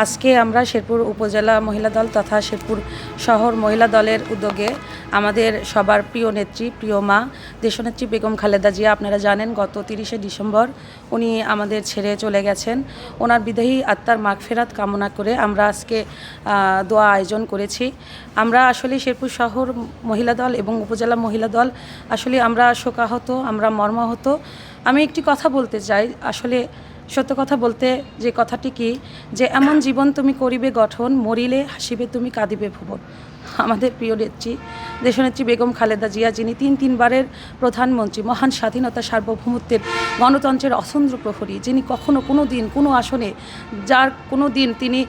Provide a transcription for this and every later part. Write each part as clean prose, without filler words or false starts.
আজকে আমরা শেরপুর উপজেলা মহিলা দল তথা শেরপুর শহর মহিলা দলের উদ্যোগে আমাদের সবার প্রিয় নেত্রী, প্রিয় মা দেশনেত্রী বেগম খালেদা জিয়া, আপনারা জানেন গত 30শে ডিসেম্বর উনি আমাদের ছেড়ে চলে গেছেন। ওনার বিদেহী আত্মার মাগফিরাত কামনা করে আমরা আজকে দোয়া আয়োজন করেছি। আমরা আসলে শেরপুর শহর মহিলা দল এবং উপজেলা মহিলা দল আসলে আমরা শোকাহত, আমরা মর্মাহত। আমি একটি কথা বলতে চাই, আসলে সত্য কথা বলতে যে কথাটি কি, যে এমন জীবন তুমি করিবে গঠন, মরিলে হাসিবে তুমি কাঁদিবে ভুবন। আমাদের প্রিয় নেত্রী দেশনেত্রী বেগম খালেদা জিয়া, যিনি তিনবারের প্রধানমন্ত্রী, মহান স্বাধীনতা সার্বভৌমত্বের গণতন্ত্রের অসন্দ্র প্রহরী, যিনি কখনো কোনো দিন কোনো আসনে যার কোনো দিন তিনি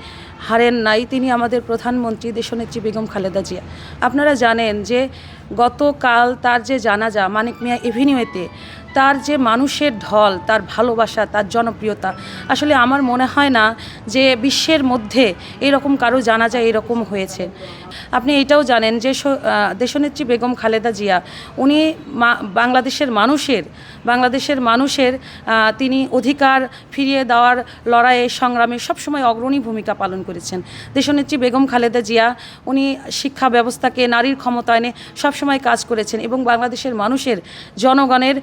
হারেন নাই, তিনি আমাদের প্রধানমন্ত্রী দেশনেত্রী বেগম খালেদা জিয়া। আপনারা জানেন যে গতকাল তার যে জানাজা মানিক মিয়া এভিনিউতে, তার যে মানুষের ঢল, তার ভালোবাসা, তার জনপ্রিয়তা, আসলে আমার মনে হয় না যে বিশ্বের মধ্যে এরকম কারো জানাজা এরকম হয়েছে। আপনি এটাও জানেন যে দেশনেত্রী বেগম খালেদা জিয়া উনি বাংলাদেশের মানুষের তিনি অধিকার ফিরিয়ে দেওয়ার লড়াইয়ে সংগ্রামে সবসময় অগ্রণী ভূমিকা পালন করেছেন। দেশনেত্রী বেগম খালেদা জিয়া উনি শিক্ষা ব্যবস্থাকে, নারীর ক্ষমতায়নে সবসময় কাজ করেছেন এবং বাংলাদেশের মানুষের, জনগণের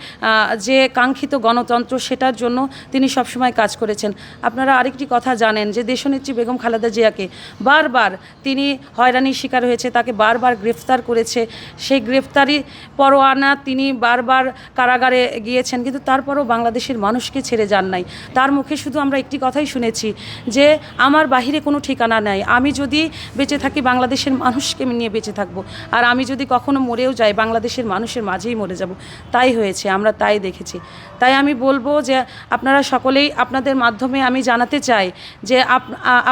যে কাঙ্ক্ষিত গণতন্ত্র সেটার জন্য তিনি সবসময় কাজ করেছেন। আপনারা আরেকটি কথা জানেন যে দেশনেত্রী বেগম খালেদা জিয়াকে বারবার তিনি হয়রানির শিকার হয়েছে, তাকে বারবার গ্রেফতার করেছে। সেই গ্রেফতারি পরোয়ানা তিনি বারবার কারাগারে গিয়েছেন, কিন্তু তারপরও বাংলাদেশের মানুষকে ছেড়ে যান নাই। তার মুখে শুধু আমরা একটি কথাই শুনেছি যে আমার বাহিরে কোনো ঠিকানা নাই, আমি যদি বেঁচে থাকি বাংলাদেশের মানুষকে নিয়ে বেঁচে থাকবো, আর আমি যদি কখনো মরেও যাই বাংলাদেশের মানুষের মাঝেই মরে যাব। তাই হয়েছে, আমরা তাই দেখেছি। তাই আমি বলবো যে আপনারা সকলেই, আপনাদের মাধ্যমে আমি জানাতে চাই যে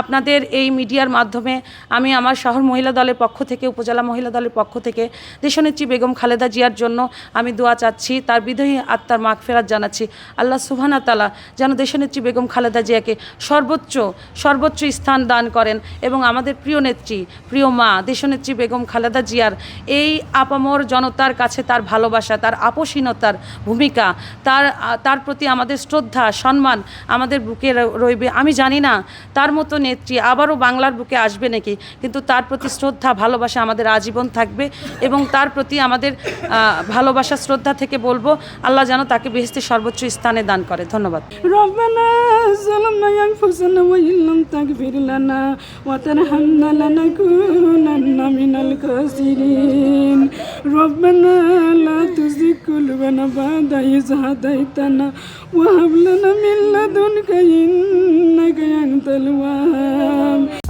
আপনাদের এই মিডিয়ার মাধ্যমে আমি আমার শহর মহিলা দলের পক্ষ থেকে, উপজেলা মহিলা দলের পক্ষ থেকে দেশনেত্রী বেগম খালেদা জিয়ার জন্য আমি দোয়া চাচ্ছি, তার বিদেহী আত্মার মাগফিরাত জানাচ্ছি। আল্লাহ সুবহানাহু ওয়া তাআলা যেন দেশনেত্রী বেগম খালেদা জিয়াকে সর্বোচ্চ স্থান দান করেন এবং আমাদের প্রিয় নেত্রী, প্রিয় মা দেশনেত্রী বেগম খালেদা জিয়ার এই আপামর জনতার কাছে তার ভালোবাসা, তার আপোষহীনতার ভূমিকা, তার প্রতি আমাদের শ্রদ্ধা, সম্মান আমাদের বুকে রইবে। আমি জানি না তার মতো নেত্রী আবারও বাংলার বুকে আসবে নাকি, কিন্তু তার প্রতি শ্রদ্ধা, ভালোবাসা আমাদের আজীবন থাকবে এবং তার প্রতি আমাদের ভালোবাসা, শ্রদ্ধা থেকে বলবো আল্লাহ যেন তাকে বেহেশতের সর্বোচ্চ স্থানে দান করে। ধন্যবাদ। রব্বানা যালামনা আনফুসানা ওয়া ইল্লাম তাগফির লানা ওয়া তারহামনা লানাকুনান্না মিনাল খাসিরিন। রব্বানা লা তুযিগ কুলুবানা বা'দা ইয হাদাইতানা ওয়া হাব লানা মিন লাদুনকা ইন্নাকা আনতাল ওয়াহ্হাব।